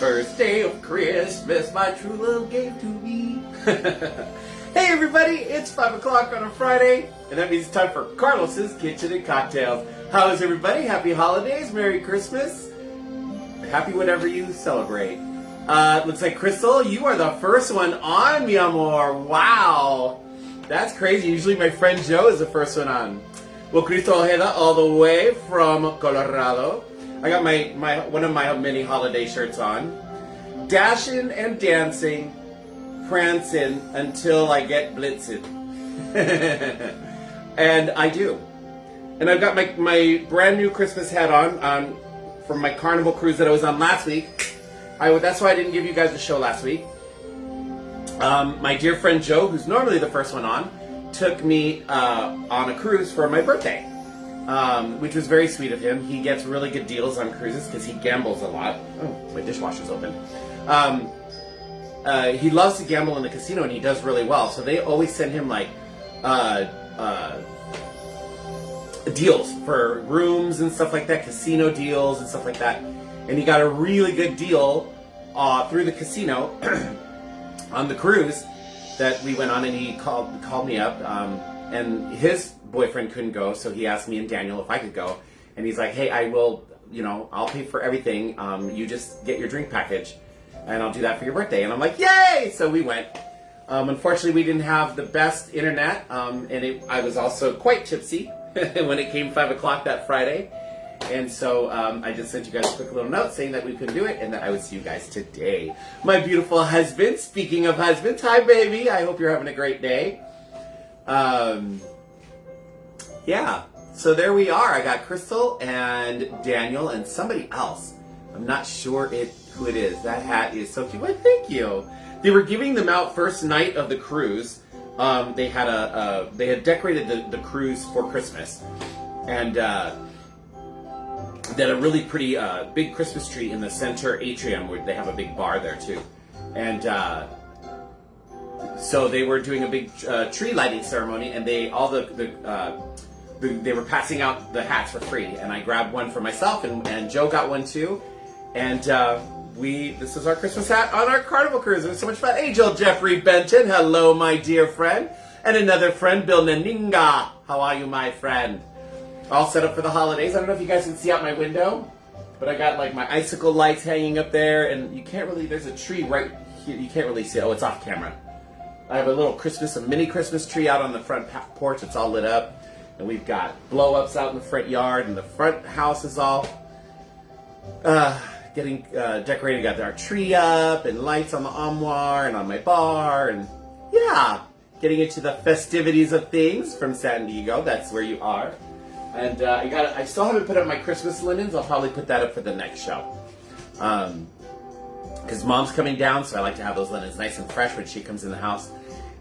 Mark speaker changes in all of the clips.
Speaker 1: first day of Christmas my true love gave to me. Hey everybody, it's 5 o'clock on a Friday, and that means it's time for Carlos's Kitchen and Cocktails. How is everybody? Happy holidays, Merry Christmas, happy whatever you celebrate. Looks like Crystal, you are the first one on, mi amor. Wow, that's crazy. Usually my friend Joe is the first one on. Well, Crystal Ojeda, all the way from Colorado. I got one of my mini holiday shirts on. Dashing and dancing, prancing until I get blitzed. And I do. And I've got my brand new Christmas hat on from my Carnival cruise that I was on last week. That's why I didn't give you guys a show last week. My dear friend Joe, who's normally the first one on, took me on a cruise for my birthday, which was very sweet of him. He gets really good deals on cruises because he gambles a lot. Oh, my dishwasher's open. He loves to gamble in the casino, and he does really well. So they always send him like deals for rooms and stuff like that, casino deals and stuff like that. And he got a really good deal through the casino on the cruise that we went on, and he called me up, and his boyfriend couldn't go, so he asked me and Daniel if I could go, and he's like, hey, I will, I'll pay for everything, you just get your drink package, and I'll do that for your birthday. And I'm like, yay! So we went. Unfortunately, we didn't have the best internet, and I was also quite tipsy when it came 5 o'clock that Friday. And so I just sent you guys a quick little note saying that we couldn't do it and that I would see you guys today. My beautiful husband, speaking of husbands, hi baby, I hope you're having a great day. Yeah, so there we are. I got Crystal and Daniel and somebody else. I'm not sure who it is. That hat is so cute. Well, thank you. They were giving them out first night of the cruise. They had decorated the cruise for Christmas. And they had a really pretty big Christmas tree in the center atrium where they have a big bar there too. And so they were doing a big tree lighting ceremony, and they were passing out the hats for free. And I grabbed one for myself, and Joe got one too. And this is our Christmas hat on our Carnival cruise. It was so much fun. Angel Jeffrey Benton, hello my dear friend. And another friend, Bill Naninga. How are you, my friend? All set up for the holidays. I don't know if you guys can see out my window, but I got like my icicle lights hanging up there, and you can't really, there's a tree right here, you can't really see it. Oh, it's off camera. I have a mini Christmas tree out on the front porch. It's all lit up, and we've got blow-ups out in the front yard, and the front house is all getting decorated. Got our tree up, and lights on the armoire, and on my bar, and yeah, getting into the festivities of things from San Diego. That's where you are. And I still haven't put up my Christmas linens. I'll probably put that up for the next show. Because Mom's coming down, so I like to have those linens nice and fresh when she comes in the house.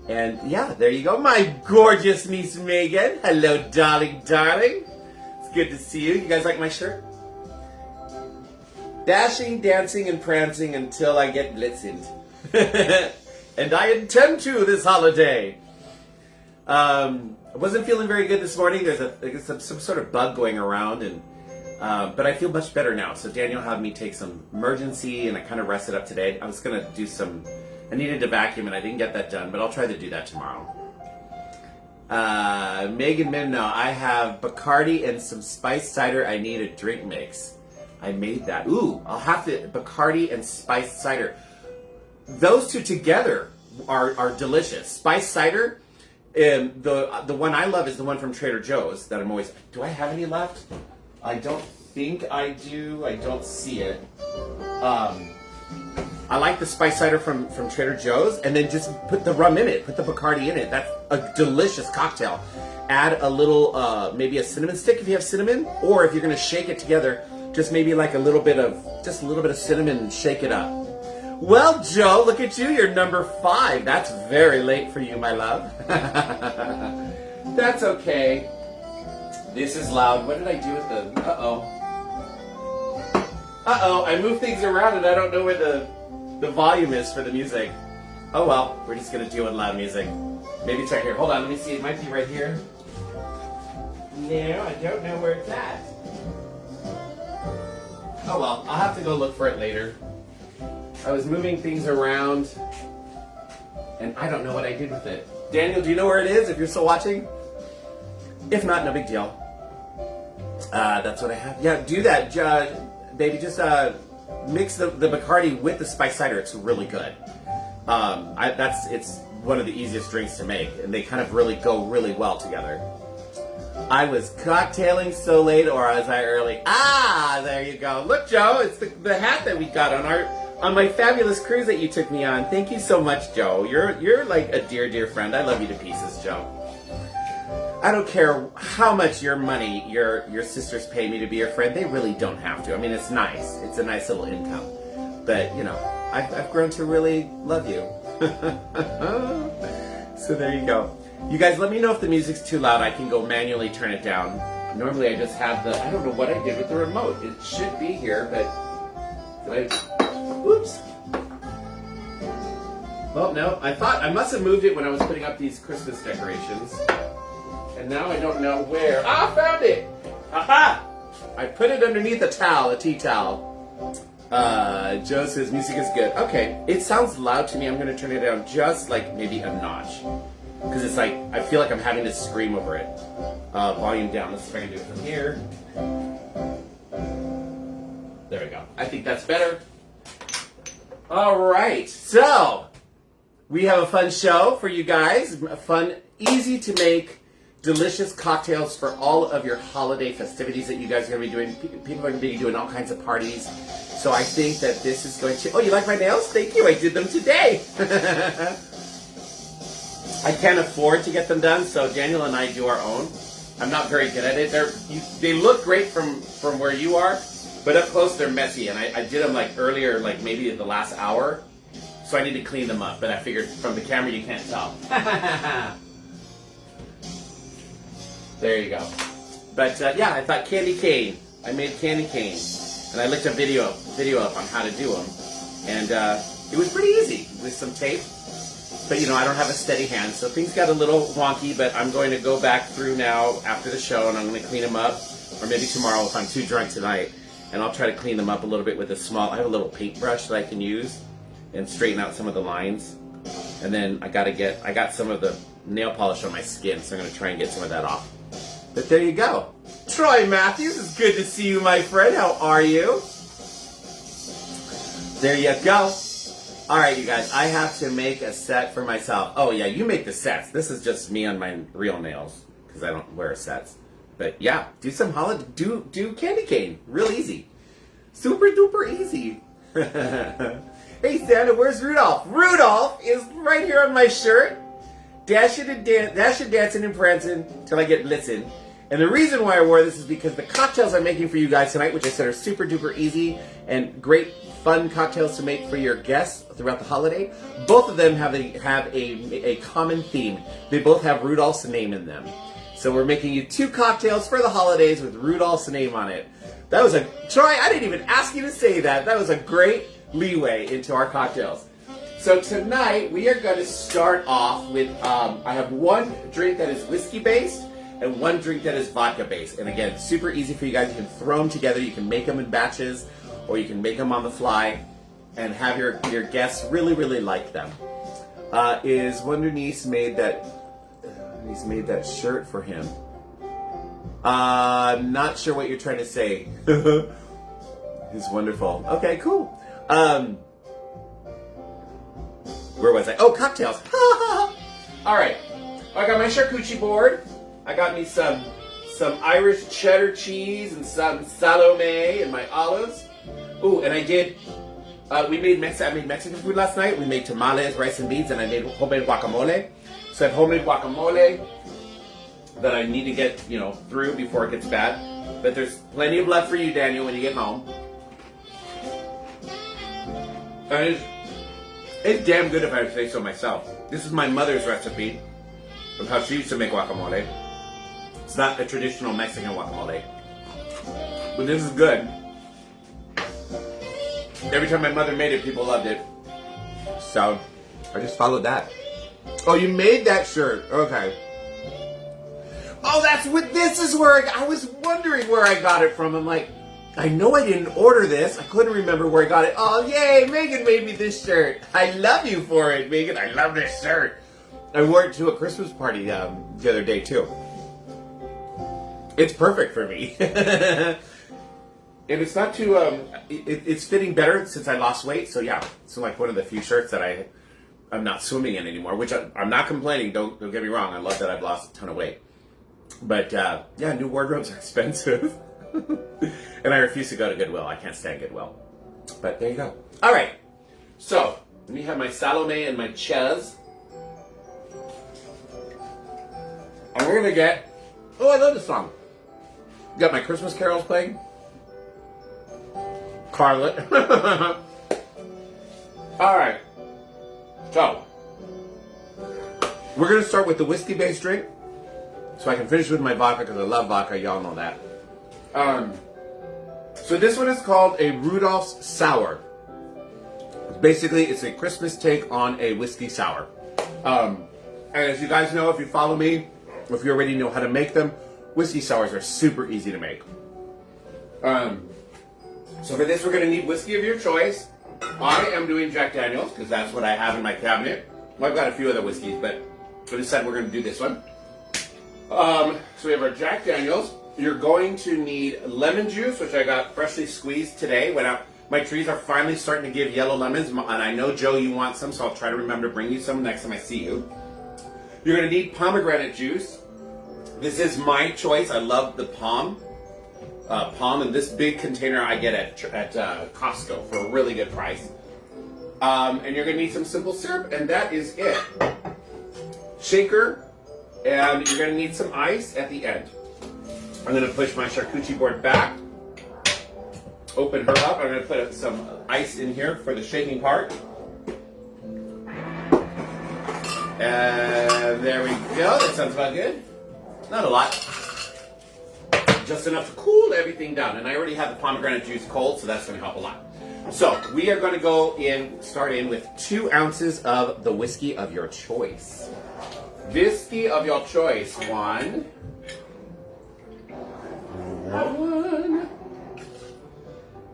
Speaker 1: And yeah, there you go. My gorgeous niece Megan. Hello, darling, darling. It's good to see you. You guys like my shirt? Dashing, dancing, and prancing until I get blitzed. And I intend to this holiday. I wasn't feeling very good this morning. There's some sort of bug going around, and but I feel much better now. So Daniel had me take some emergency, and I kind of rested up today. I was going to do I needed to vacuum, and I didn't get that done, but I'll try to do that tomorrow. Megan Mimno, I have Bacardi and some spiced cider. I need a drink mix. I made that. Ooh, I'll have to, Bacardi and spiced cider. Those two together are delicious. Spiced cider. The one I love is the one from Trader Joe's that I'm always. Do I have any left? I don't think I do. I don't see it. I like the spice cider from Trader Joe's, and then just put the rum in it. Put the Bacardi in it. That's a delicious cocktail. Add a little, maybe a cinnamon stick if you have cinnamon, or if you're gonna shake it together, just maybe like a little bit of cinnamon and shake it up. Well, Joe, look at you. You're number 5. That's very late for you, my love. That's okay. This is loud. What did I do with the... Uh-oh. I moved things around and I don't know where the volume is for the music. Oh, well. We're just going to deal with loud music. Maybe it's right here. Hold on. Let me see. It might be right here. No, I don't know where it's at. Oh, well. I'll have to go look for it later. I was moving things around, and I don't know what I did with it. Daniel, do you know where it is if you're still watching? If not, no big deal. That's what I have. Yeah, do that, baby. Just mix the Bacardi with the spiced cider. It's really good. It's one of the easiest drinks to make, and they kind of really go really well together. I was cocktailing so late, or was I early? Ah, there you go. Look, Joe, it's the hat that we got on my fabulous cruise that you took me on. Thank you so much, Joe. You're like a dear friend. I love you to pieces, Joe. I don't care how much your money your sisters pay me to be your friend. They really don't have to. I mean, it's nice. It's a nice little income. But, you know, I've grown to really love you. So there you go. You guys, let me know if the music's too loud. I can go manually turn it down. Normally I just have I don't know what I did with the remote. It should be here, but oops. Well, no, I must have moved it when I was putting up these Christmas decorations. And now I don't know where. Ah, found it! Aha! I put it underneath a tea towel. Joe says music is good. Okay, it sounds loud to me. I'm going to turn it down just like maybe a notch. Because it's like, I feel like I'm having to scream over it. Volume down. Let's see if I can do it from here. There we go. I think that's better. All right. So, we have a fun show for you guys. A fun, easy to make, delicious cocktails for all of your holiday festivities that you guys are going to be doing. People are going to be doing all kinds of parties. So I think that this is going to... Oh, you like my nails? Thank you. I did them today. I can't afford to get them done, so Daniel and I do our own. I'm not very good at it. They look great from where you are, but up close they're messy. And I did them like earlier, like maybe the last hour, so I need to clean them up. But I figured from the camera you can't tell. There you go. But yeah, I thought candy cane. I made candy cane, and I looked a video up on how to do them, and it was pretty easy with some tape. But, you know, I don't have a steady hand, so things got a little wonky, but I'm going to go back through now after the show, and I'm going to clean them up, or maybe tomorrow if I'm too drunk tonight, and I'll try to clean them up a little bit with I have a little paintbrush that I can use and straighten out some of the lines. And then I got some of the nail polish on my skin, so I'm going to try and get some of that off. But there you go. Troy Matthews, it's good to see you, my friend. How are you? There you go. All right, you guys, I have to make a set for myself. Oh, yeah, you make the sets. This is just me on my real nails because I don't wear sets. But, yeah, do some do candy cane. Real easy. Super duper easy. Hey, Santa, where's Rudolph? Rudolph is right here on my shirt. Dashing dancing and prancing till I get blitzing. And the reason why I wore this is because the cocktails I'm making for you guys tonight, which I said are super duper easy and great fun cocktails to make for your guests throughout the holiday, both of them have a common theme. They both have Rudolph's name in them. So we're making you 2 cocktails for the holidays with Rudolph's name on it. That was Troy, I didn't even ask you to say that. That was a great leeway into our cocktails. So tonight we are going to start off with, I have one drink that is whiskey based and one drink that is vodka based. And again, super easy for you guys. You can throw them together. You can make them in batches, or you can make them on the fly and have your guests really, really like them. Is Wonder Niece made that shirt for him? I'm not sure what you're trying to say. It's wonderful. Okay, cool. Where was I? Oh, cocktails. All right. I got my charcuterie board. I got me some Irish cheddar cheese and some salome and my olives. Ooh, and I made Mexican food last night. We made tamales, rice and beans, and I made homemade guacamole. So I have homemade guacamole that I need to get, through before it gets bad. But there's plenty of left for you, Daniel, when you get home. And it's damn good if I say so myself. This is my mother's recipe of how she used to make guacamole. It's not a traditional Mexican guacamole, but this is good. Every time my mother made it, people loved it. So, I just followed that. Oh, you made that shirt. Okay. Oh, this is where I was wondering where I got it from. I'm like, I know I didn't order this. I couldn't remember where I got it. Oh, yay, Megan made me this shirt. I love you for it, Megan. I love this shirt. I wore it to a Christmas party the other day, too. It's perfect for me. And it's not too, it's fitting better since I lost weight. So, yeah, it's like one of the few shirts that I'm not swimming in anymore, which I'm not complaining. Don't get me wrong. I love that I've lost a ton of weight. But, yeah, new wardrobes are expensive. And I refuse to go to Goodwill. I can't stand Goodwill. But there you go. All right. So, let me have my Salome and my Ches. And we're going to get... Oh, I love this song. Got my Christmas carols playing. Carlet. All right. So, we're going to start with the whiskey-based drink. So I can finish with my vodka because I love vodka. Y'all know that. So this one is called a Rudolph's Sour. Basically, it's a Christmas take on a whiskey sour. And as you guys know, if you follow me, or if you already know how to make them, whiskey sours are super easy to make. So for this, we're going to need whiskey of your choice. I am doing Jack Daniels because that's what I have in my cabinet. Well, I've got a few other whiskeys, but I decided we're going to do this one. So we have our Jack Daniels. You're going to need lemon juice, which I got freshly squeezed today. My trees are finally starting to give yellow lemons, and I know, Joe, you want some, so I'll try to remember to bring you some next time I see you. You're going to need pomegranate juice. This is my choice. I love the palm, and this big container I get at Costco for a really good price. And you're going to need some simple syrup, and that is it. Shaker, and you're going to need some ice at the end. I'm going to push my charcuterie board back, open her up. I'm going to put some ice in here for the shaking part. And there we go. That sounds about good. Not a lot. Just enough to cool everything down. And I already have the pomegranate juice cold, so that's going to help a lot. So we are going to start in with 2 ounces of the whiskey of your choice. Whiskey of your choice. One.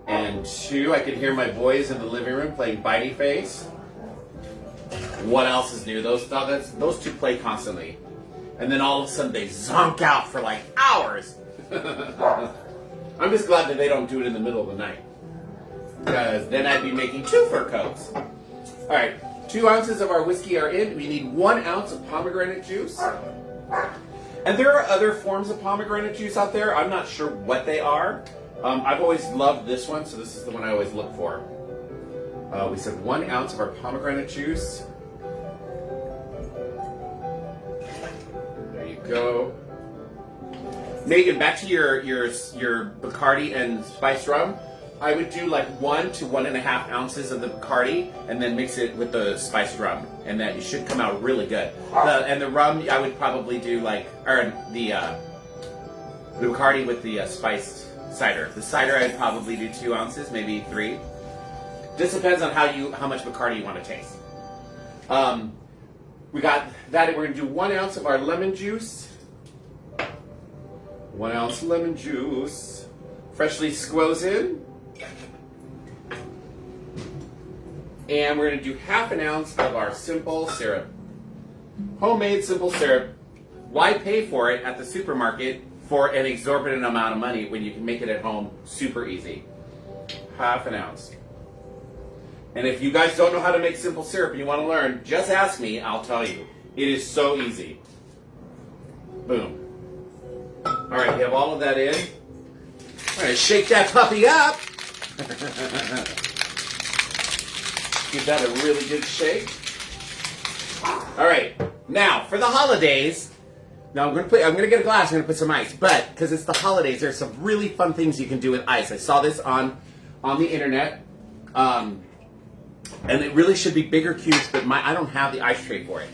Speaker 1: And 2. I can hear my boys in the living room playing Bitey Face. What else is new? Those 2 play constantly. And then all of a sudden they zonk out for like hours. I'm just glad that they don't do it in the middle of the night. Because then I'd be making 2 fur coats. Alright, 2 ounces of our whiskey are in. We need 1 ounce of pomegranate juice. And there are other forms of pomegranate juice out there. I'm not sure what they are. I've always loved this one, so this is the one I always look for. We said 1 ounce of our pomegranate juice. There you go. Megan, back to your Bacardi and spiced rum. I would do like 1 to 1.5 ounces of the Bacardi and then mix it with the spiced rum, and that should come out really good. And the rum, I would probably do the Bacardi with the spiced cider. The cider, I'd probably do 2 ounces, maybe 3. Just depends on how much Bacardi you want to taste. We got that. We're going to do 1 ounce of our lemon juice. 1 ounce lemon juice, freshly squeezed. And we're going to do 1/2 ounce of our simple syrup. Homemade simple syrup. Why pay for it at the supermarket for an exorbitant amount of money when you can make it at home super easy? 1/2 ounce. And if you guys don't know how to make simple syrup and you want to learn, just ask me, I'll tell you. It is so easy. Boom. All right, you have all of that in. All right, shake that puppy up. Give that a really good shake. All right, now for the holidays. Now I'm gonna get a glass. I'm gonna put some ice, but because it's the holidays, there's some really fun things you can do with ice. I saw this on the internet, and it really should be bigger cubes, but I don't have the ice tray for it.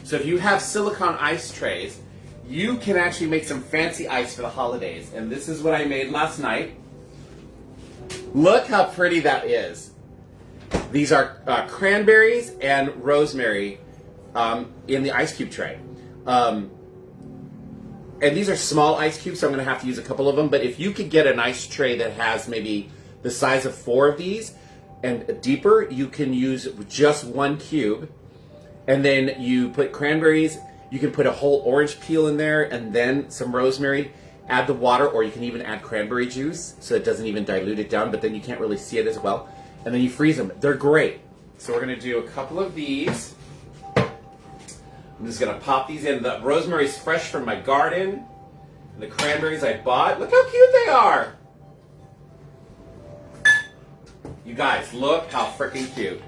Speaker 1: So if you have silicone ice trays, you can actually make some fancy ice for the holidays. And this is what I made last night. Look how pretty that is. These are cranberries and rosemary in the ice cube tray. And these are small ice cubes, so I'm going to have to use a couple of them. But if you could get an ice tray that has maybe the size of 4 of these and deeper, you can use just 1 cube. And then you put cranberries. You can put a whole orange peel in there and then some rosemary. Add the water, or you can even add cranberry juice so it doesn't even dilute it down, but then you can't really see it as well. And then you freeze them. They're great. So we're going to do a couple of these. I'm just going to pop these in. The rosemary's fresh from my garden. And the cranberries I bought. Look how cute they are. You guys, look how freaking cute.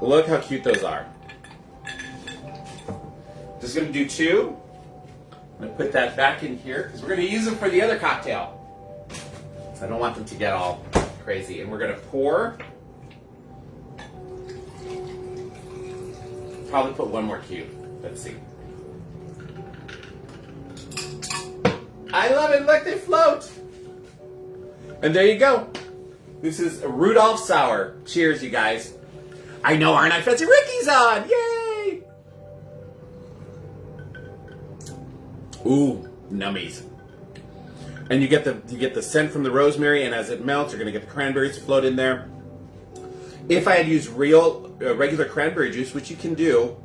Speaker 1: Look how cute those are. Just going to do 2. I'm going to put that back in here because we're going to use them for the other cocktail. So I don't want them to get all crazy. And we're going to pour. Probably put 1 more cube. Let's see. I love it. Look, they float. And there you go. This is a Rudolph Sour. Cheers, you guys. I know, aren't I fancy? Ricky's on. Yay! Ooh, nummies. And you get the scent from the rosemary, and as it melts, you're going to get the cranberries to float in there. If I had used regular cranberry juice, which you can do,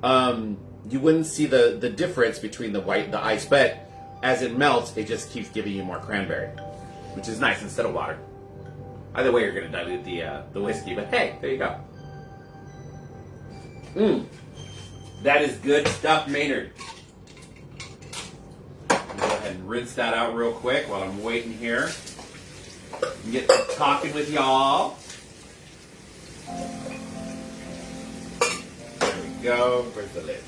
Speaker 1: you wouldn't see the difference between the white and the ice, but as it melts, it just keeps giving you more cranberry, which is nice instead of water. Either way, you're going to dilute the whiskey, but hey, there you go. That is good stuff, Maynard. Go ahead and rinse that out real quick while I'm waiting here. Get talking with y'all. There we go. Where's the lid?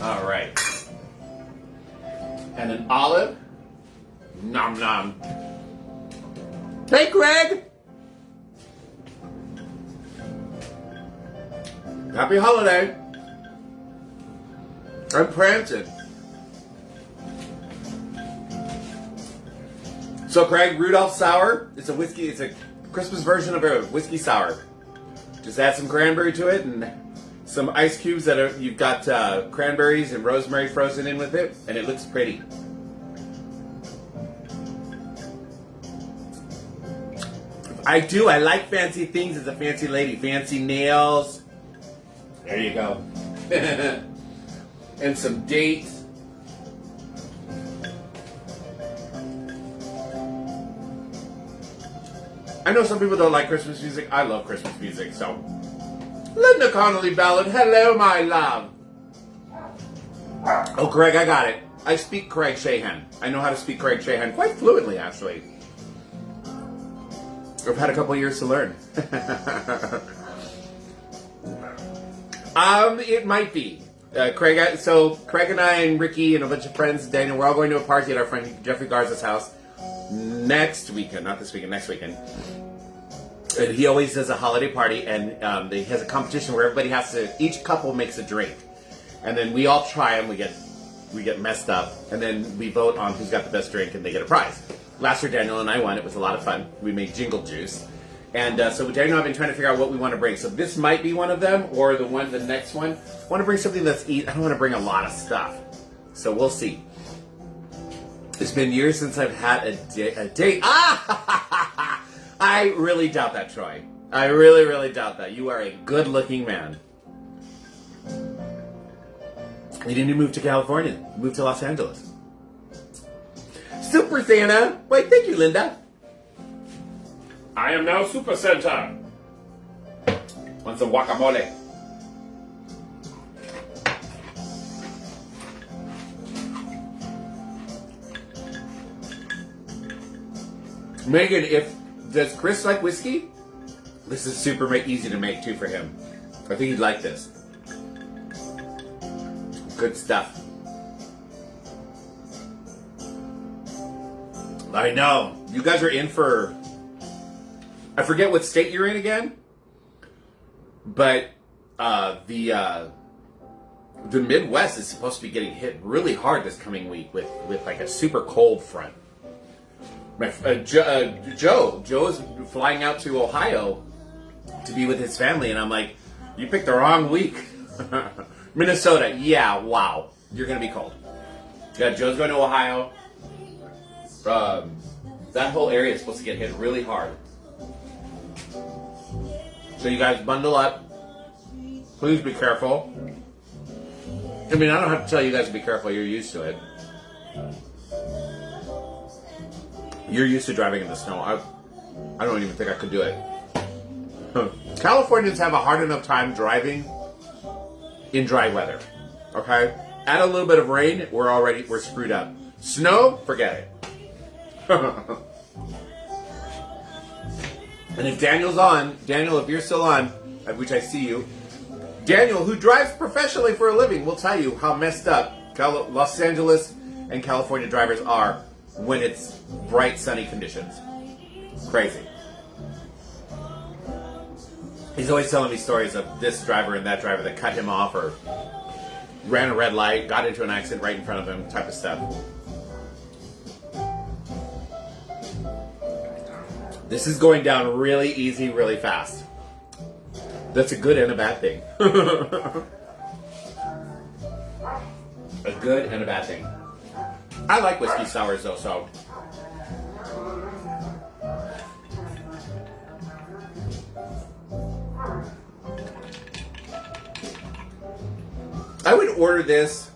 Speaker 1: All right. And an olive. Nom nom. Hey, Greg. Happy holiday. I'm prancing. So, Craig, Rudolph Sour. It's a whiskey. It's a Christmas version of a whiskey sour. Just add some cranberry to it and some ice cubes you've got cranberries and rosemary frozen in with it, and it looks pretty. I do. I like fancy things as a fancy lady. Fancy nails. There you go. And some dates. I know some people don't like Christmas music. I love Christmas music, so. Linda Connolly ballad. Hello, my love. Oh, Craig, I got it. I speak Craig Shahan. I know how to speak Craig Shahan quite fluently, actually. I've had a couple years to learn. It might be. Craig and I and Ricky and a bunch of friends, Daniel, we're all going to a party at our friend Jeffrey Garza's house next weekend, not this weekend, next weekend. And he always does a holiday party, and he has a competition where everybody each couple makes a drink. And then we all try them, we get messed up, and then we vote on who's got the best drink and they get a prize. Last year, Daniel and I won. It was a lot of fun. We made jingle juice. And so Daniel and I have been trying to figure out what we want to bring. So this might be one of them, or the next one. I want to bring something that's easy. I don't want to bring a lot of stuff. So we'll see. It's been years since I've had a date. Ah! I really doubt that, Troy. I really, really doubt that. You are a good-looking man. You didn't move to California. You moved to Los Angeles. Super Santa. Wait, thank you, Linda. I am now Super Santa. Want some guacamole? Megan, does Chris like whiskey? This is super easy to make too for him. I think he'd like this. Good stuff. I know. You guys are in for... I forget what state you're in again. But the Midwest is supposed to be getting hit really hard this coming week with like a super cold front. Joe is flying out to Ohio to be with his family, and I'm like, you picked the wrong week. Minnesota, yeah, wow. you're going to be cold. Yeah, Joe's going to Ohio. That whole area is supposed to get hit really hard. So you guys bundle up. Please be careful. I mean, I don't have to tell you guys to be careful. You're used to it. You're used to driving in the snow. I don't even think I could do it. Californians have a hard enough time driving in dry weather. Okay? Add a little bit of rain, we're screwed up. Snow, forget it. And if Daniel's on, Daniel, if you're still on, which I see you, Daniel, who drives professionally for a living, will tell you how messed up Los Angeles and California drivers are when it's bright, sunny conditions. Crazy. He's always telling me stories of this driver and that driver that cut him off or ran a red light, got into an accident right in front of him, type of stuff. This is going down really easy, really fast. That's a good and a bad thing. A good and a bad thing. I like whiskey sours though, so. I would order this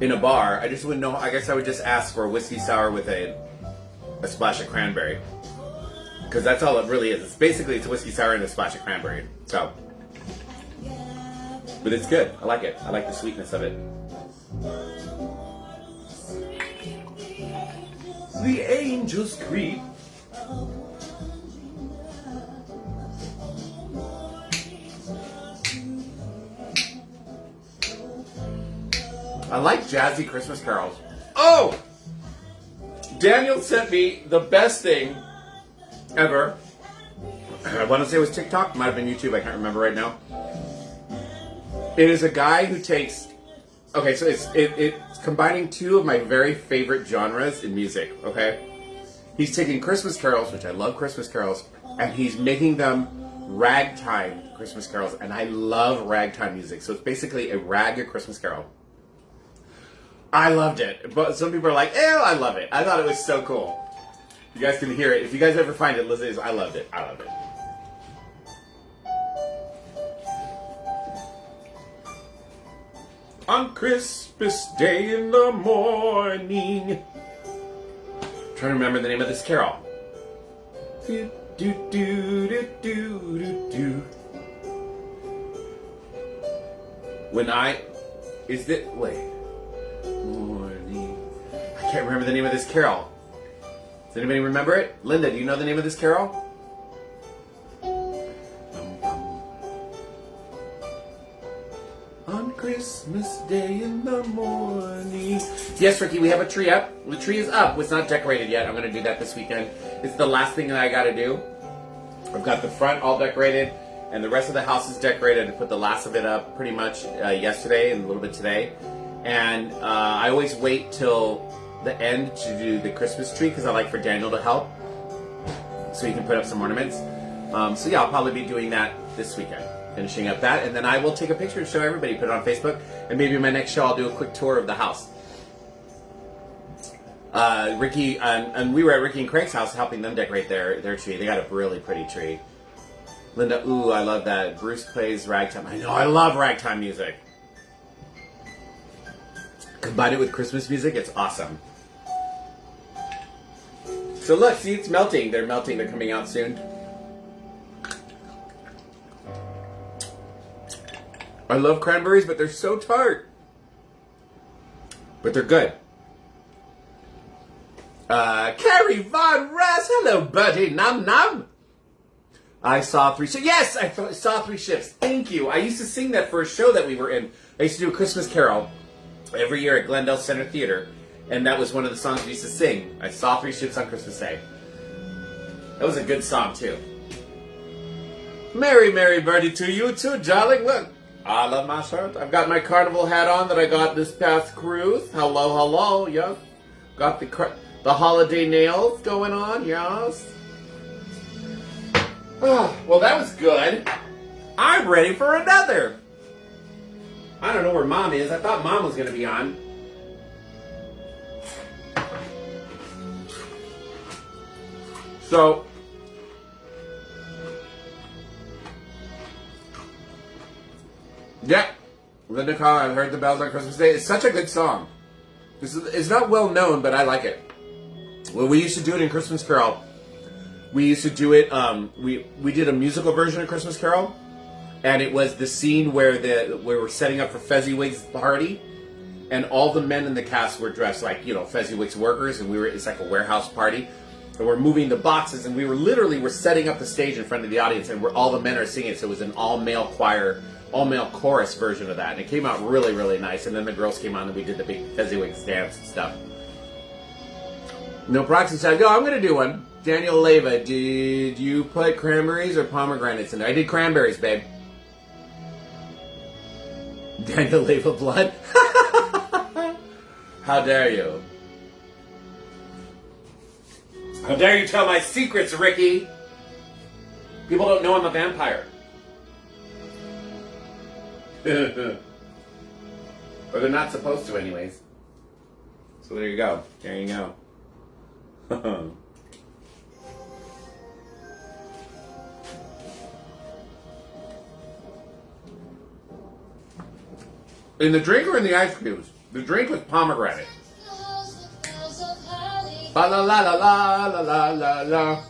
Speaker 1: in a bar. I just wouldn't know. I guess I would just ask for a whiskey sour with a splash of cranberry. Because that's all it really is. It's a whiskey sour and a splash of cranberry. So. But it's good. I like it. I like the sweetness of it. The angels creep. I like jazzy Christmas carols. Oh! Daniel sent me the best thing ever. I want to say it was TikTok. Might have been YouTube. I can't remember right now. It is a guy who takes... Okay, so it's combining two of my very favorite genres in music, okay? He's taking Christmas carols, which I love Christmas carols, and he's making them ragtime Christmas carols, and I love ragtime music. So it's basically a rag Christmas carol. I loved it, but some people are like, "Ew, I love it." I thought it was so cool. You guys can hear it. If you guys ever find it, listen. I loved it. I loved it. On Christmas Day in the morning. Trying to remember the name of this carol. Do do do do do do do. When I is it wait. Morning. I can't remember the name of this carol. Does anybody remember it? Linda, do you know the name of this carol? On Christmas Day in the morning. Yes, Ricky, we have a tree up. The tree is up. It's not decorated yet. I'm going to do that this weekend. It's the last thing that I got to do. I've got the front all decorated, and the rest of the house is decorated. I put the last of it up pretty much yesterday and a little bit today. And I always wait till the end to do the Christmas tree because I like for Daniel to help so he can put up some ornaments. So yeah, I'll probably be doing that this weekend, finishing up that, and then I will take a picture and show everybody, put it on Facebook, and maybe in my next show I'll do a quick tour of the house. Ricky and we were at Ricky and Craig's house helping them decorate their tree. They got a really pretty tree. Linda, ooh, I love that. Bruce plays ragtime. I know, I love ragtime music. Combine it with Christmas music, it's awesome. So look, see, it's melting. They're melting. They're coming out soon. I love cranberries, but they're so tart. But they're good. Carrie Von Russ, hello, buddy. Nom nom. I saw three ships. Yes, I saw three ships. Thank you. I used to sing that for a show that we were in. I used to do a Christmas carol every year at Glendale Center Theater, and that was one of the songs we used to sing. I saw three ships on Christmas Day. That was a good song, too. Merry, merry birthday to you, too, darling. Look, I love my shirt. I've got my carnival hat on that I got this past cruise. Hello, hello, yes. Got the holiday nails going on, yes. Oh, well, that was good. I'm ready for another. I don't know where Mom is. I thought Mom was going to be on. So, yeah, Linda Call, I've heard the bells on Christmas Day. It's such a good song. It's not well known, but I like it. Well, we used to do it in Christmas Carol. We used to do it, we did a musical version of Christmas Carol, and it was the scene where we were setting up for Fezziwig's party, and all the men in the cast were dressed like, Fezziwig's workers, and it's like a warehouse party. And we're moving the boxes, and we're setting up the stage in front of the audience, and all the men are singing. So it was an all-male choir, all-male chorus version of that, and it came out really, really nice. And then the girls came on, and we did the big Fezziwig's dance and stuff. No Proxy said, "Go, I'm going to do one." Daniel Leva, did you put cranberries or pomegranates in there? I did cranberries, babe. Daniel Leva blood? How dare you? How dare you tell my secrets, Ricky? People don't know I'm a vampire. Or they're not supposed to anyways. So there you go. There you go. In the drink or in the ice cubes? The drink was pomegranate. La la la la la la la la.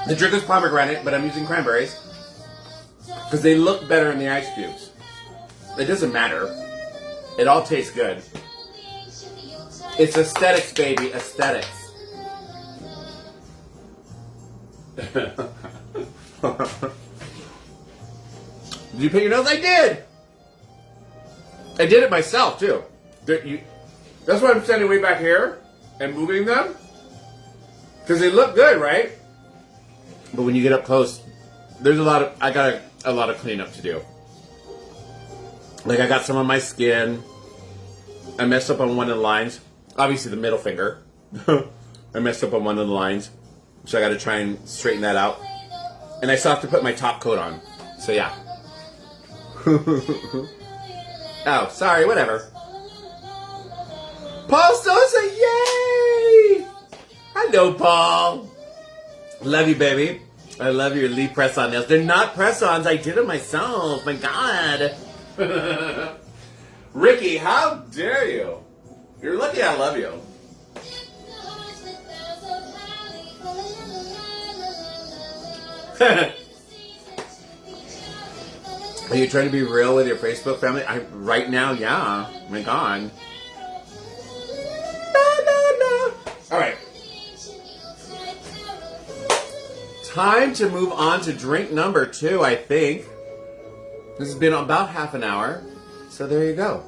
Speaker 1: The drink is pomegranate, but I'm using cranberries because they look better in the ice cubes. It doesn't matter. It all tastes good. It's aesthetics, baby. Aesthetics. Did you paint your nose? I did! I did it myself, too. That's why I'm standing way back here and moving them. Because they look good, right? But when you get up close, I got a lot of cleanup to do. Like, I got some on my skin. I messed up on one of the lines. Obviously, the middle finger. I messed up on one of the lines. So I got to try and straighten that out. And I still have to put my top coat on. So, yeah. Oh, sorry, whatever. Paul Sosa, yay! Hello, Paul. Love you, baby. I love your Lee press-on nails. They're not press-ons. I did it myself. My God. Ricky, how dare you? You're lucky I love you. Are you trying to be real with your Facebook family? Right now, yeah. My God. All right. Time to move on to drink number 2, I think. This has been about half an hour. So there you go.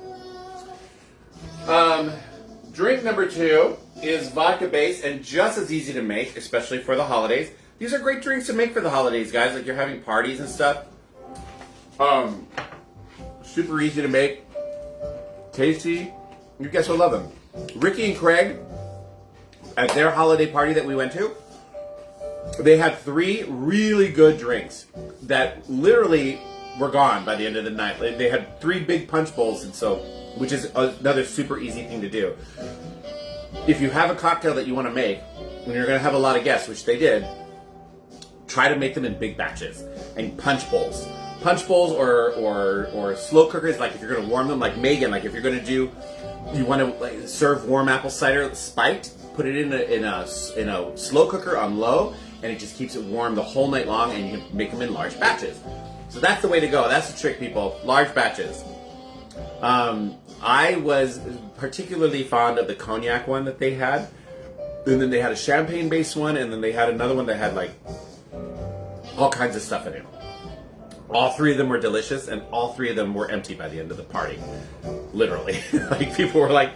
Speaker 1: Drink number 2 is vodka based and just as easy to make, especially for the holidays. These are great drinks to make for the holidays, guys. Like you're having parties and stuff. Super easy to make. Tasty. You guys will love them. Ricky and Craig, at their holiday party that we went to, they had 3 really good drinks that literally were gone by the end of the night. They had 3 big punch bowls, and so, which is another super easy thing to do. If you have a cocktail that you want to make, and you're going to have a lot of guests, which they did, try to make them in big batches and punch bowls. Punch bowls or slow cookers, like if you're going to warm them, like Megan, like if you're going to do, you want to serve warm apple cider spiked, put it in a slow cooker on low, and it just keeps it warm the whole night long, and you can make them in large batches. So that's the way to go. That's the trick, people. Large batches. I was particularly fond of the cognac one that they had, and then they had a champagne-based one, and then they had another one that had like all kinds of stuff in it. All 3 of them were delicious, and all 3 of them were empty by the end of the party. Literally. Like people were like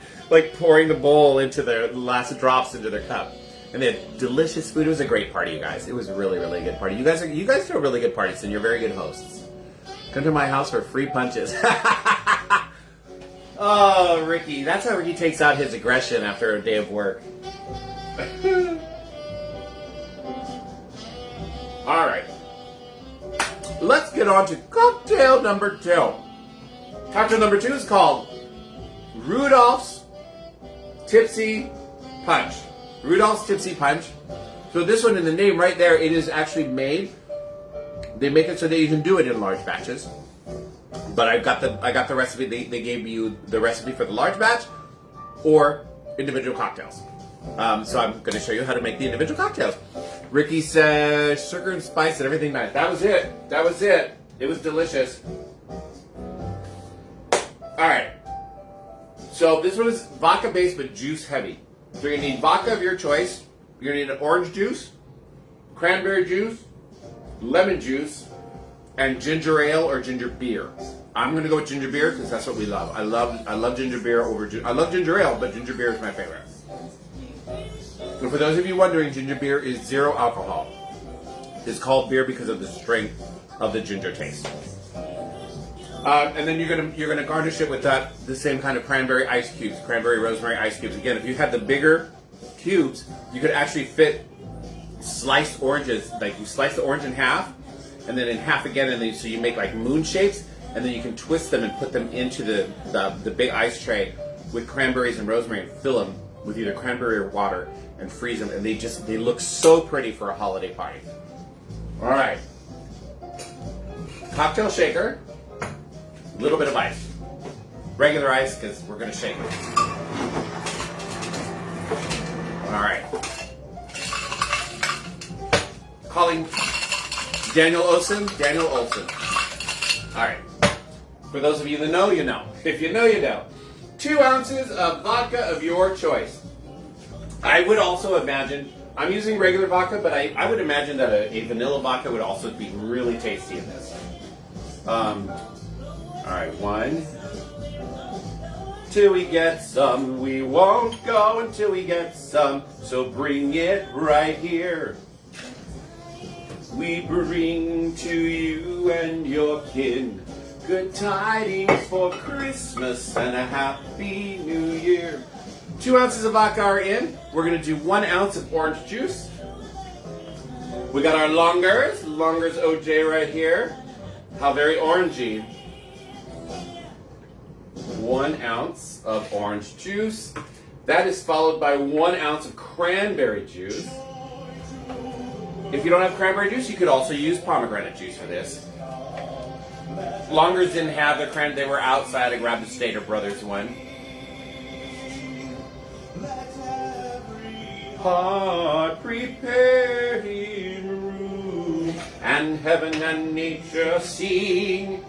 Speaker 1: pouring the bowl into their last drops into their cup. And they had delicious food. It was a great party, you guys. It was a really, really good party. You guys throw really good parties, and you're very good hosts. Come to my house for free punches. Oh, Ricky. That's how Ricky takes out his aggression after a day of work. All right. let's get on to cocktail number 2. Cocktail number 2 is called Rudolph's Tipsy Punch. Rudolph's Tipsy Punch. So this one in the name right there, it is actually made. They make it so that you can do it in large batches. But I got the recipe. They gave you the recipe for the large batch or individual cocktails. So I'm going to show you how to make the individual cocktails. Ricky says sugar and spice and everything nice. That was it. That was it. It was delicious. All right. So this one is vodka based but juice heavy. So you're going to need vodka of your choice. You're going to need an orange juice, cranberry juice, lemon juice, and ginger ale or ginger beer. I'm going to go with ginger beer because that's what we love. I love ginger beer over I love ginger ale, but ginger beer is my favorite. So for those of you wondering, ginger beer is 0 alcohol. It's called beer because of the strength of the ginger taste. And then you're gonna garnish it with the same kind of cranberry ice cubes, cranberry rosemary ice cubes. Again, if you had the bigger cubes, you could actually fit sliced oranges. Like you slice the orange in half, and then in half again, and then so you make like moon shapes, and then you can twist them and put them into the big ice tray with cranberries and rosemary and fill them with either cranberry or water and freeze them, and they look so pretty for a holiday party. All right, cocktail shaker, a little bit of ice, regular ice because we're gonna shake it. All right, calling Daniel Olson. Daniel Olson. All right, for those of you that know, you know. If you know, you know. 2 ounces of vodka of your choice. I would also imagine, I'm using regular vodka, but I would imagine that a vanilla vodka would also be really tasty in this. All right, 1. Till we get some, we won't go until we get some, so bring it right here. We bring to you and your kin good tidings for Christmas and a happy new year. 2 ounces of vodka are in. We're going to do 1 ounce of orange juice. We got our Longers OJ right here. How very orangey. 1 ounce of orange juice. That is followed by 1 ounce of cranberry juice. If you don't have cranberry juice, you could also use pomegranate juice for this. Longers didn't have the cranberry, they were outside. I grabbed the Stater Brothers one. Heart prepare him room, and heaven and nature sing.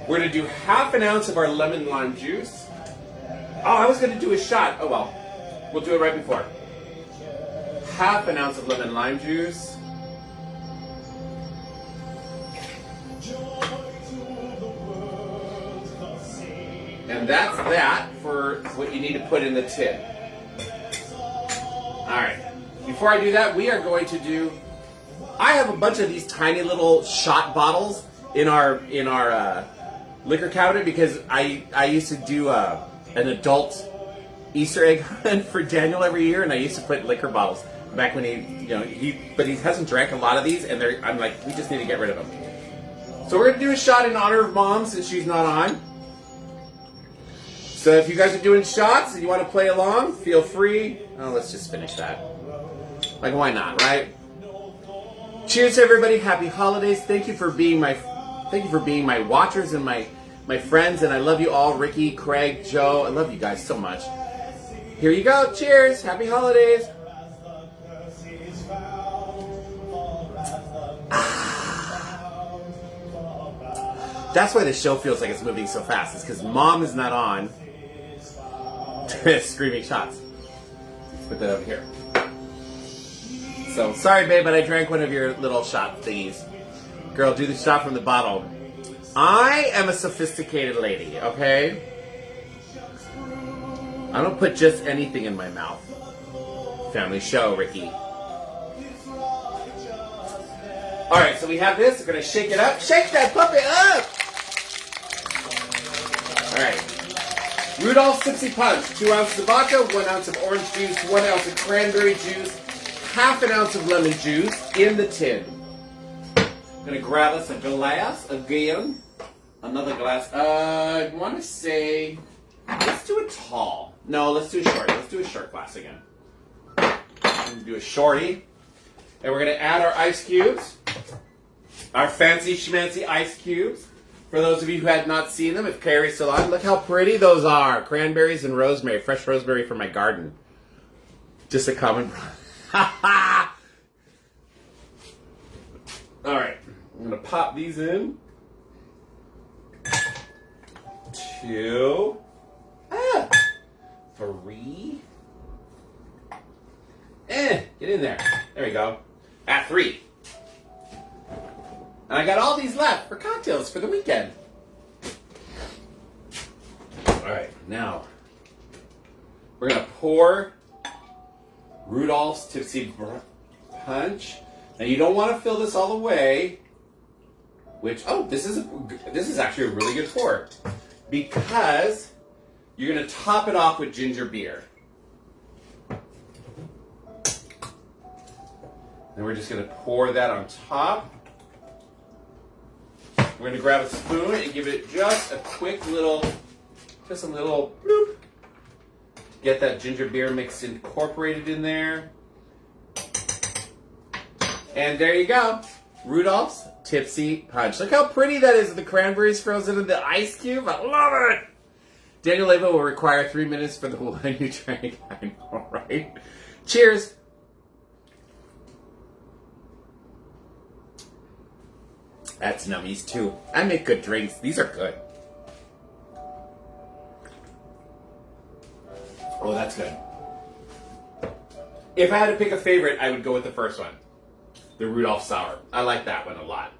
Speaker 1: We're going to do 1/2 ounce of our lemon lime juice. Oh, I was going to do a shot. Oh well, we'll do it right before. 1/2 ounce of lemon lime juice. And that's that for what you need to put in the tin. Alright, before I do that, we are going to do, I have a bunch of these tiny little shot bottles in our liquor cabinet because I used to do an adult Easter egg hunt for Daniel every year, and I used to put liquor bottles back when but he hasn't drank a lot of these, and I'm like, we just need to get rid of them. So we're going to do a shot in honor of Mom since she's not on. So if you guys are doing shots and you want to play along, feel free. Oh, let's just finish that. Like, why not, right? Cheers to everybody. Happy holidays. Thank you for being my watchers and my friends, and I love you all. Ricky, Craig, Joe. I love you guys so much. Here you go. Cheers. Happy holidays. That's why the show feels like it's moving so fast. It's because Mom is not on. Screaming shots. Let's put that over here. So, sorry babe, but I drank one of your little shot thingies. Girl, do the shot from the bottle. I am a sophisticated lady, okay? I don't put just anything in my mouth. Family show, Ricky. Alright, so we have this. We're going to shake it up. Shake that puppy up! Alright. Rudolph's Tipsy Punch. 2 ounces of vodka, 1 ounce of orange juice, 1 ounce of cranberry juice, 1/2 ounce of lemon juice in the tin. Gonna grab us a glass again. Another glass. I want to say, let's do a tall. No, let's do a short. Let's do a short glass again. Do a shorty. And we're gonna add our ice cubes. Our fancy schmancy ice cubes. For those of you who had not seen them, if Carrie's still on, look how pretty those are. Cranberries and rosemary. Fresh rosemary from my garden. Just a common Alright. I'm gonna pop these in. 2. 3. Get in there. There we go. At 3. And I got all these left for cocktails for the weekend. Alright, now we're gonna pour Rudolph's Tipsy Punch. Now you don't want to fill this all the way. This is actually a really good pour, because you're gonna top it off with ginger beer. And we're just gonna pour that on top. We're gonna grab a spoon and give it just a quick little, just a little bloop. Get that ginger beer mix incorporated in there. And there you go. Rudolph's Tipsy Punch. Look how pretty that is with the cranberries frozen in the ice cube. I love it. Daniel Leva will require 3 minutes for the wine you drank. I know, right? Cheers. That's nummies too. I make good drinks. These are good. Oh, that's good. If I had to pick a favorite, I would go with the first one. The Rudolph Sour. I like that one a lot.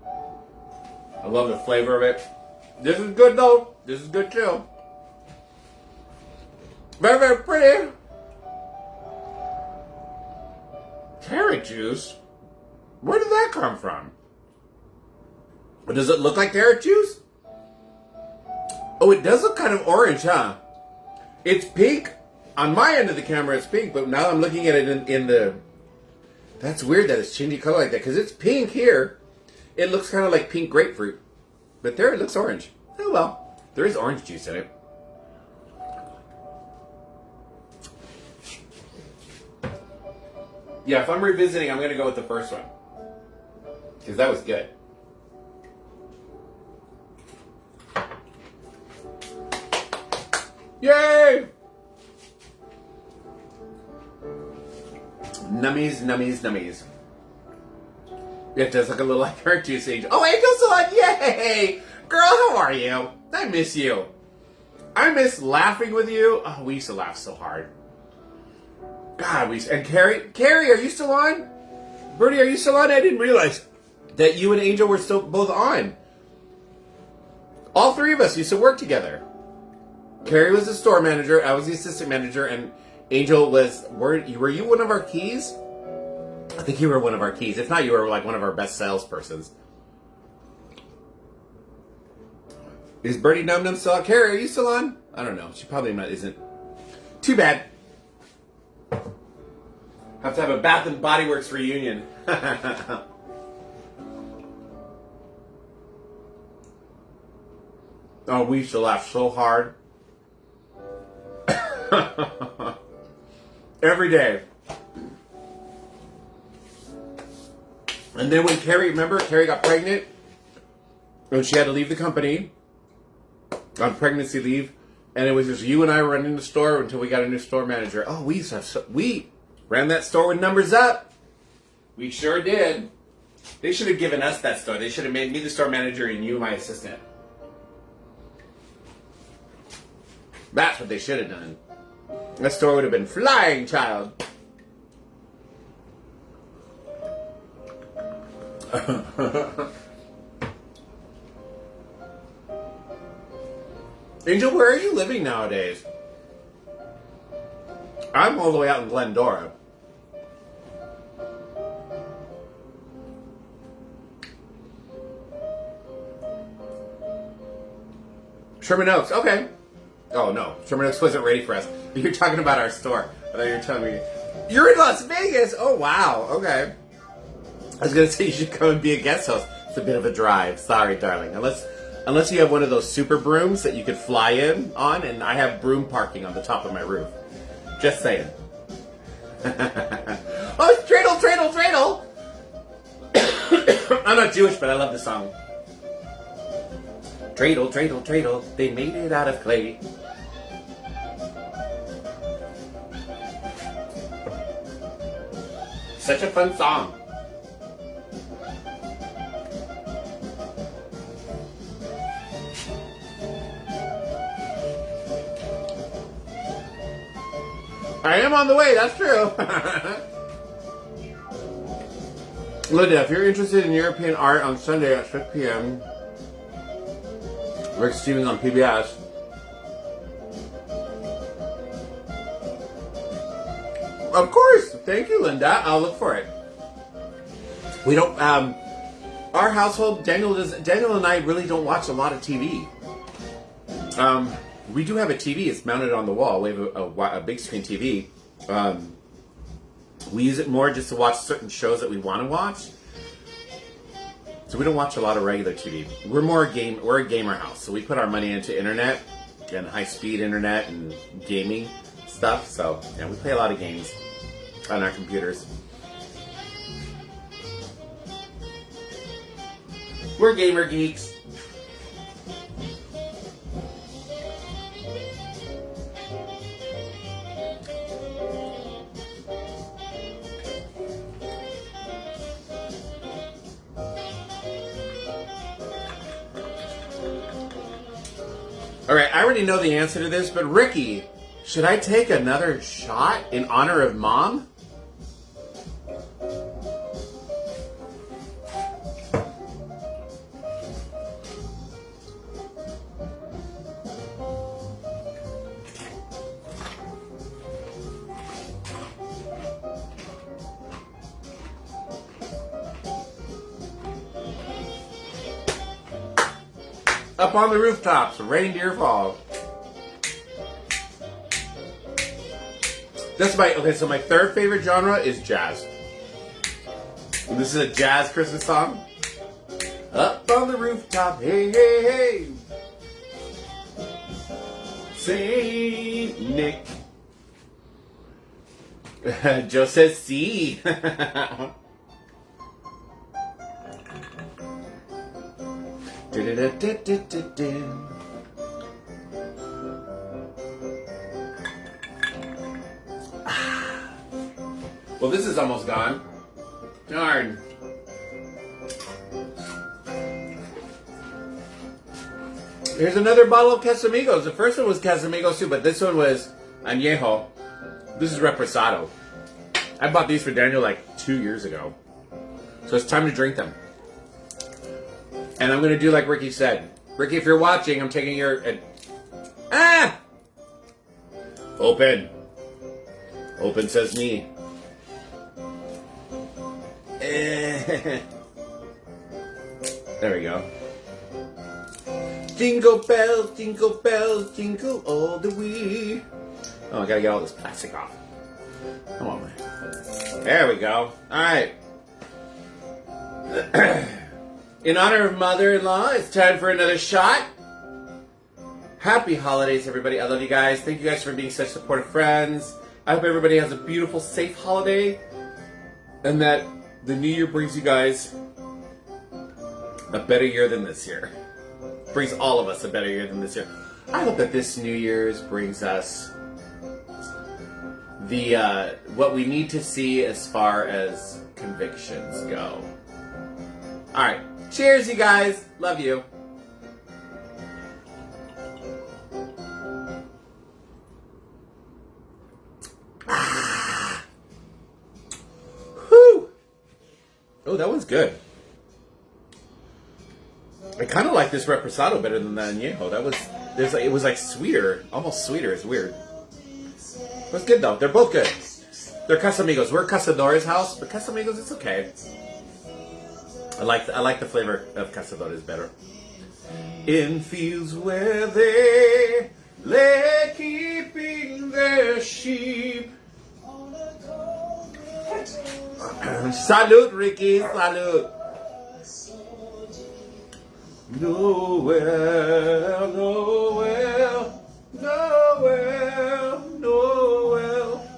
Speaker 1: I love the flavor of it. This is good though. This is good too. Very, very pretty. Carrot juice? Where did that come from? Does it look like carrot juice? Oh, it does look kind of orange, huh? It's pink. On my end of the camera, it's pink, but now I'm looking at it in the... That's weird that it's changing color like that, because it's pink here. It looks kind of like pink grapefruit. But there it looks orange. Oh well. There is orange juice in it. Yeah, if I'm revisiting, I'm going to go with the first one. Because that was good. Yay! Nummies, nummies, nummies. It does look a little like carrot juice, Angel. Oh, Angel's still on! Yay! Girl, how are you? I miss you. I miss laughing with you. Oh, we used to laugh so hard. God, and Carrie, are you still on? Bertie, are you still on? I didn't realize that you and Angel were still both on. All three of us used to work together. Carrie was the store manager, I was the assistant manager, and Angel was... Were you one of our keys? I think you were one of our keys. If not, you were like one of our best salespersons. Is Bertie Num Num still on? Carrie, are you still on? I don't know. She probably isn't. Too bad. Have to have a Bath and Body Works reunion. Oh, we used to laugh so hard. Every day. And then when Carrie got pregnant, and she had to leave the company on pregnancy leave, and it was just you and I running the store until we got a new store manager. Oh, we ran that store with numbers up. We sure did. They should have given us that store. They should have made me the store manager and you my assistant. That's what they should have done. That store would have been flying, child. Angel, where are you living nowadays? I'm all the way out in Glendora. Sherman Oaks, okay. Oh no, Sherman Oaks wasn't ready for us. You're talking about our store. I thought you were telling me. You're in Las Vegas? Oh wow, okay. I was gonna say you should come and be a guest host. It's a bit of a drive. Sorry, darling. Unless you have one of those super brooms that you could fly in on, and I have broom parking on the top of my roof. Just saying. Oh, it's dreidel, dreidel, dreidel! I'm not Jewish, but I love this song. Dreidel, dreidel, dreidel, they made it out of clay. Such a fun song. I am on the way, that's true. Linda, if you're interested in European art on Sunday at 6 p.m., we're streaming on PBS. Of course. Thank you, Linda. I'll look for it. We don't, our household, Daniel and I really don't watch a lot of TV. We do have a TV. It's mounted on the wall. We have a big screen TV. We use it more just to watch certain shows that we want to watch. So we don't watch a lot of regular TV. We're a gamer house. So we put our money into internet and high-speed internet and gaming stuff. So yeah, we play a lot of games on our computers. We're gamer geeks. All right, I already know the answer to this, but Ricky, should I take another shot in honor of Mom? Up on the rooftops, reindeer fall. So my third favorite genre is jazz. And this is a jazz Christmas song. Up on the rooftop, hey, hey, hey. Saint Nick. Joe says C. Well, this is almost gone. Darn. Here's another bottle of Casamigos. The first one was Casamigos too, but this one was Añejo. This is Reposado. I bought these for Daniel like 2 years ago. So it's time to drink them. And I'm going to do like Ricky said. Ricky, if you're watching, I'm taking your... Open. Open says me. There we go. Jingle bells, jingle all the way. Oh, I gotta get all this plastic off. Come on, man. There we go. Alright. In honor of mother-in-law, it's time for another shot. Happy holidays, everybody. I love you guys. Thank you guys for being such supportive friends. I hope everybody has a beautiful, safe holiday. And that the new year brings you guys a better year than this year. Brings all of us a better year than this year. I hope that this New Year's brings us the what we need to see as far as convictions go. Alright. Cheers, you guys. Love you. Whew. Oh, that one's good. I kind of like this Reposado better than the Añejo. It was like sweeter, almost sweeter. It's weird. It was good though. They're both good. They're Casamigos. We're Casadores house, but Casamigos, it's okay. I like the flavor of Casadores better. In fields where they lay keeping their sheep. Salute, Ricky. Salute. Noel, Noel, Noel, Noel.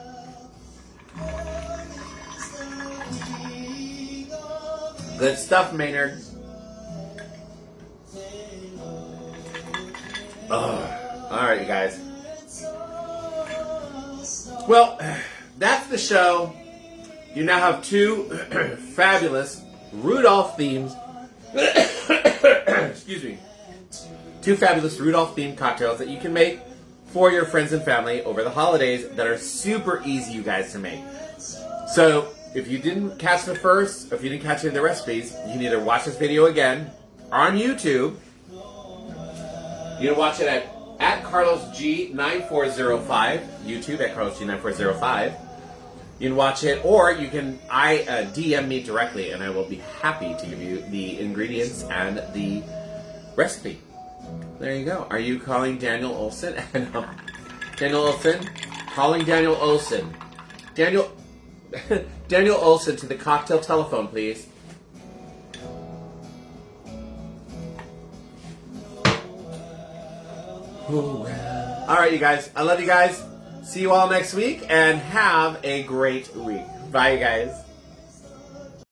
Speaker 1: Good stuff, Maynard. Alright, you guys. Well, that's the show. You now have two fabulous Rudolph themes. Excuse me. Two fabulous Rudolph themed cocktails that you can make for your friends and family over the holidays that are super easy, you guys, to make. So, if you didn't catch the first, if you didn't catch any of the recipes, you can either watch this video again on YouTube. You can watch it at CarlosG9405, YouTube at CarlosG9405. You can watch it, or you can DM me directly, and I will be happy to give you the ingredients and the recipe. There you go. Are you calling Daniel Olson? No. Daniel Olson? Calling Daniel Olson. Daniel Olson to the cocktail telephone, please. Alright, you guys. I love you guys. See you all next week, and have a great week. Bye, you guys.